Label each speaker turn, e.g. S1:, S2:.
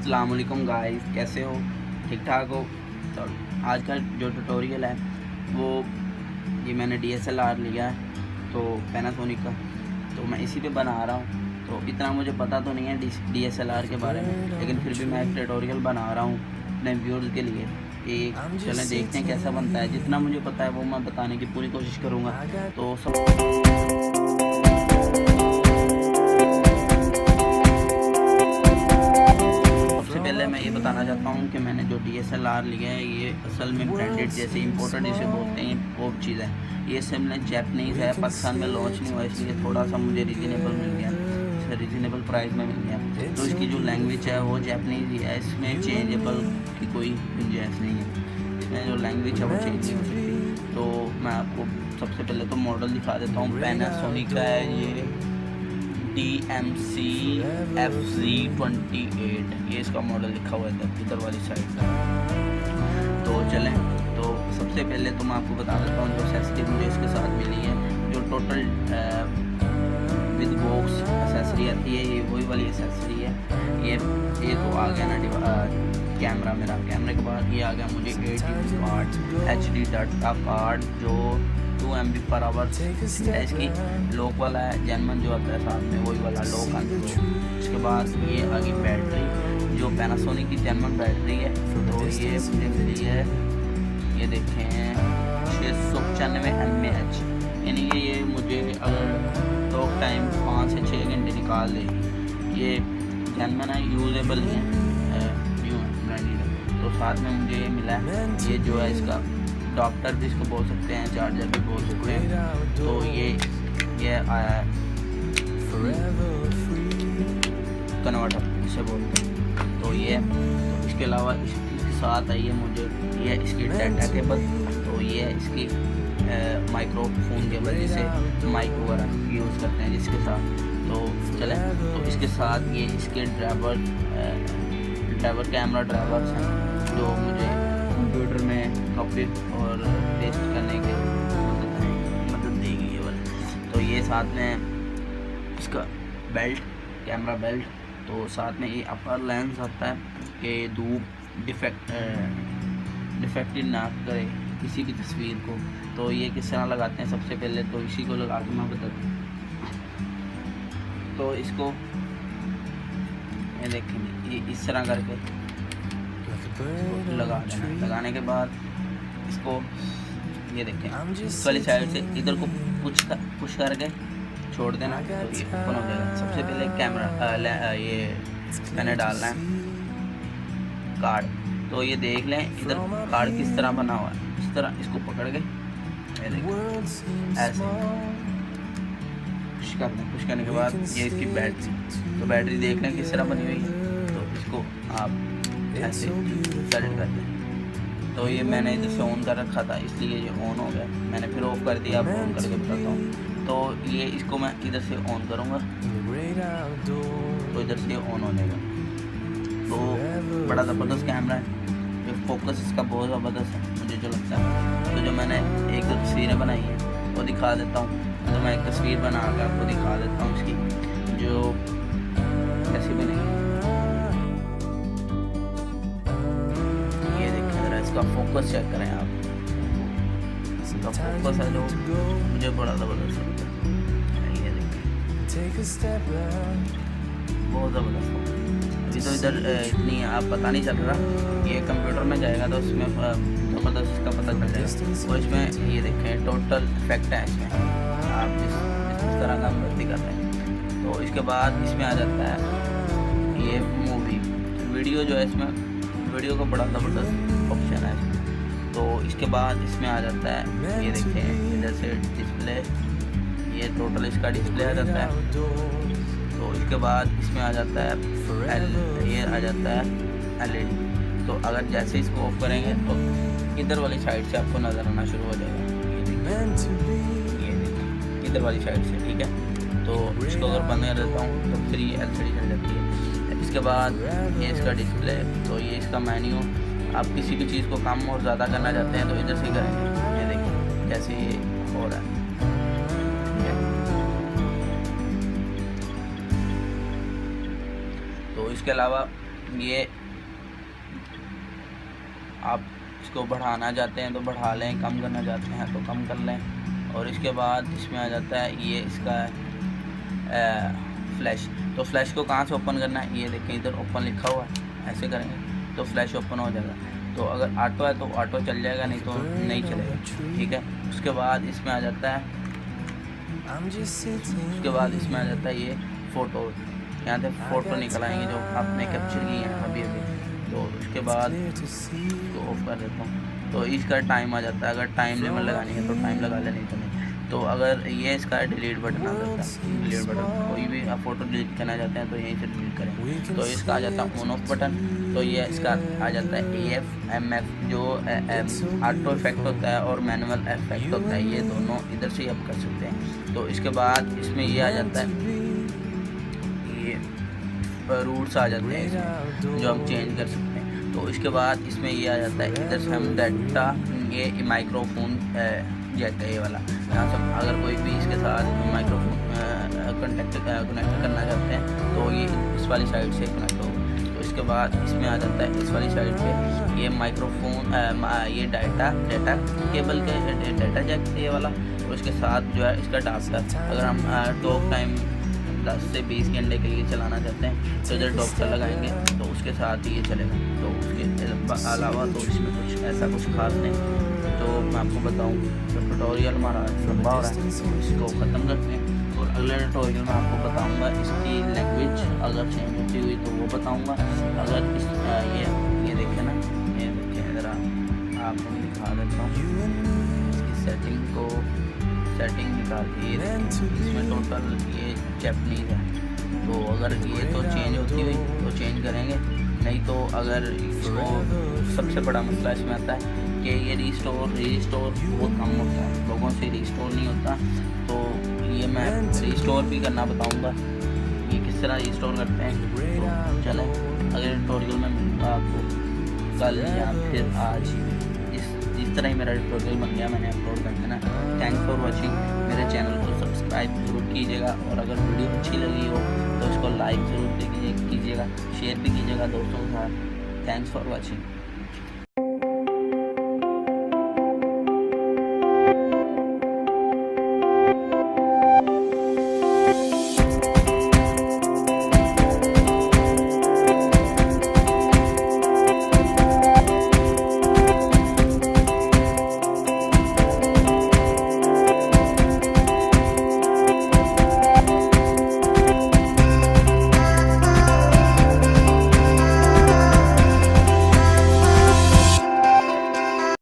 S1: अस्सलाम वालेकुम गाइस, कैसे हो? ठीक ठाक हो? तो आज का जो ट्यूटोरियल है वो ये मैंने DSLR लिया है तो पैनासोनिक का, तो मैं इसी पे बना रहा हूँ। तो इतना मुझे पता तो नहीं है DSLR के बारे में, लेकिन फिर भी मैं एक ट्यूटोरियल बना रहा हूँ अपने व्यूअर्स के लिए कि चलें देखते हैं कैसा बनता है। जितना मुझे पता है वो मैं बताने की पूरी कोशिश करूँगा। तो सबसे पहले मैं ये बताना चाहता हूँ कि मैंने जो DSLR लिया है ये असल में ब्रांडेड जैसे इंपोर्टेड जिसे बोलते हैं वो चीज़ है। ये सब में जैपनीज़ है, पाकिस्तान में लॉन्च नहीं हुआ, इसलिए थोड़ा सा मुझे रीज़नेबल मिल गया, रीज़नेबल प्राइस में मिल गया। तो इसकी जो लैंग्वेज है वो जैपनीज़ ही है, इसमें चेंजेबल की कोई गुंजाइश नहीं है, इसमें जो लैंग्वेज है वो चेंज नहीं हो सकती। तो मैं आपको सबसे पहले तो मॉडल दिखा देता हूँ। पैनासोनिक का है ये DMC FZ28, ये इसका मॉडल लिखा हुआ है इधर वाली साइड। तो चलें, तो सबसे पहले तो मैं आपको बता देता हूँ जो एक्सेसरी मुझे इसके साथ मिली है, जो टोटल विद बॉक्स एक्सेसरी आती है, ये वही वाली एक्सेसरी है। ये तो आ गया ना कैमरा, मेरा कैमरे के बाद ये आ गया मुझे 8GB card, HD data card जो 2 MB पर आवर है। इसकी लॉक वाला है, जेनमन जो आता है साथ में वही वाला लॉक आता है। इसके बाद ये आ गई बैटरी, जो पैनासोनिक की जेनमन बैटरी है। तो ये मुझे मिली है, ये देखें 695 mAh, यानी कि ये मुझे अगर टॉक टाइम 5 से 6 घंटे निकाल देगी। ये जेनमन है, यूजेबल है, न्यू ब्रांडेड। तो साथ में मुझे ये मिला है, ये जो है इसका डॉक्टर भी इसको बोल सकते हैं, चार्जर भी बोल सकते हैं। तो ये आया है कन्वर्टर इसे बोलते हैं। तो ये तो इसके अलावा इसके साथ आई है मुझे ये इसकी डाटा केबल, तो ये इसकी माइक्रोफोन केबल जिसे माइक वगैरह यूज़ करते हैं जिसके साथ। तो चलें, तो इसके साथ ये इसके ड्राइवर कैमरा ड्राइवर्स हैं जो मुझे कंप्यूटर में कॉपी और पेस्ट करने के मदद देगी ये वाला। तो ये साथ में इसका बेल्ट, कैमरा बेल्ट, तो साथ में ये अपर लेंस आता है कि धूप डिफेक्टेड ना करे किसी भी तस्वीर को। तो ये किस तरह लगाते हैं, सबसे पहले तो इसी को लगा के मैं बताता हूँ। तो इसको ये देखेंगे, ये इस तरह करके लगा देना। लगाने के बाद इसको ये देखें इस वाली साइड से इधर को पुश करके छोड़ देना, तो ये ओपन हो जाएगा। सबसे पहले कैमरा ये मैंने डालना है कार्ड, तो ये देख लें इधर कार्ड किस तरह बना हुआ है। इस तरह इसको पकड़ के ये देखें ऐसे पुश करने के बाद ये इसकी बैटरी, तो बैटरी देख लें किस तरह बनी हुई है। तो इसको आप ऐसे सेलेक्ट कर दें। तो ये मैंने इधर से ऑन कर रखा था इसलिए ये ऑन हो गया, मैंने फिर ऑफ कर दिया, अब ऑन करके बताता हूँ। तो ये इसको मैं इधर से ऑन करूँगा तो इधर से ऑन हो जाएगा। तो बड़ा ज़बरदस्त कैमरा है, ये फोकस इसका बहुत ज़बरदस्त है मुझे जो लगता है। तो जो मैंने एक दो तस्वीरें बनाई हैं वो दिखा देता हूँ। तो मैं एक तस्वीर बना कर आपको दिखा देता हूँ इसकी जो कैसी बनेगी। इसका फोकस चेक करें आप, इसका फोकस है जो मुझे बड़ा ज़बरदस्त लगता है। ये देखिए बहुत ज़बरदस्त। अभी तो इधर इतनी आप पता नहीं चल रहा, ये कंप्यूटर में जाएगा तो उसमें ज़बरदस्त इसका पता चल जाएगा। और इसमें ये देखें टोटल इफेक्ट है इसमें, आप जिस तरह का मर्जी कर रहे हैं। तो इसके बाद इसमें आ जाता है ये मूवी वीडियो, जो है इसमें वीडियो का बड़ा ज़बरदस्त ऑप्शन है इसमें। तो इसके बाद इसमें आ जाता है ये देखें इधर से डिस्प्ले, ये टोटल इसका डिस्प्ले आ जाता है। तो इसके बाद इसमें आ जाता है ये आ जाता है LED। तो अगर जैसे इसको ऑफ करेंगे तो इधर वाली साइड से आपको नज़र आना शुरू हो जाएगा, ये देखिए इधर वाली साइड से, ठीक है। तो इसको अगर बंद कर देता हूँ तो फिर ये LCD चल जाती है। इसके बाद ये इसका डिस्प्ले, तो ये इसका मेन्यू, आप किसी भी चीज़ को कम और ज़्यादा करना चाहते हैं तो इधर से करेंगे। ये देखिए जैसे ये हो रहा है, ठीक है। तो इसके अलावा ये आप इसको बढ़ाना चाहते हैं तो बढ़ा लें, कम करना चाहते हैं तो कम कर लें। और इसके बाद इसमें आ जाता है ये इसका फ्लैश। तो फ्लैश को कहाँ से ओपन करना है, ये देखें इधर ओपन लिखा हुआ है, ऐसे करेंगे तो फ्लैश ओपन हो जाएगा। तो अगर ऑटो है तो ऑटो चल जाएगा, नहीं तो नहीं चलेगा, ठीक है। उसके बाद इसमें आ जाता है ये फ़ोटो, यहाँ से फ़ोटो निकल आएंगे जो आपने कैप्चर की हैं अभी अभी। तो उसके बाद इसको ऑफ कर देता हूँ। तो इसका टाइम आ जाता है, अगर टाइम लिमिट लगानी है तो टाइम लगा ले, नहीं तो नहीं। तो अगर ये इसका डिलीट बटन आ जाता है, डिलीट बटन, कोई भी आप फ़ोटो डिलीट करना चाहते हैं तो यहीं से डिलीट करें। तो इसका आ जाता है ऑन ऑफ बटन। तो ये इसका आ जाता है AF MF, जो ऑटो इफेक्ट होता है और मैनुअल इफेक्ट होता है, ये दोनों इधर से ही आप कर सकते हैं। तो इसके बाद इसमें ये आ जाता है, ये रूट्स आ जाते हैं इसमें, जो हम चेंज कर सकते हैं। तो इसके बाद इसमें ये आ जाता है, इधर से हम डाटा, ये माइक्रोफोन जैक है ये वाला, यहाँ से अगर कोई भी इसके साथ माइक्रोफोन कनेक्ट करना चाहते हैं तो ये इस वाली साइड से कनेक्ट होगा। तो इसके बाद इसमें आ जाता है इस वाली साइड पे ये माइक्रोफोन, ये डाटा केबल के डाटा जैक है ये वाला। और इसके साथ जो है इसका डाटा, अगर हम टॉक टाइम 10 से 20 घंटे के लिए चलाना चाहते हैं तो इधर डॉक्टर लगाएंगे तो उसके साथ ही ये चलेगा। तो उसके अलावा तो इसमें कुछ ऐसा कुछ खास नहीं तो मैं आपको बताऊँ। तो ट्यूटोरियल हमारा लंबा हो रहा है, तो इसको ख़त्म करते हैं। और अगले ट्यूटोरियल में आपको बताऊँगा इसकी लैंग्वेज अगर चेंज होती हुई तो वो बताऊँगा। अगर इस ये देखें ना, ये देखें ज़रा आपको मैं दिखा देता हूँ इसकी सेटिंग निकाल के। ये इसमें टोटल ये जैपनीज़ है, तो अगर ये तो चेंज होती हुई तो चेंज करेंगे, नहीं तो अगर इसको सबसे बड़ा मसला इसमें आता है कि ये रीस्टोर बहुत कम होता है, लोगों से रीस्टोर नहीं होता। तो ये मैं रीस्टोर भी करना बताऊंगा, ये किस तरह रीस्टोर करते हैं। तो चलें अगले ट्यूटोरियल में मिलूँगा आपको कल या फिर आज। जिस तरह ही मेरा ट्यूटोरियल बन गया मैंने अपलोड कर देना। Thanks for watching. मेरे चैनल को सब्सक्राइब जरूर कीजिएगा, और अगर वीडियो अच्छी लगी हो तो इसको लाइक ज़रूर कीजिएगा, शेयर भी कीजिएगा दोस्तों के साथ। Thanks for watching.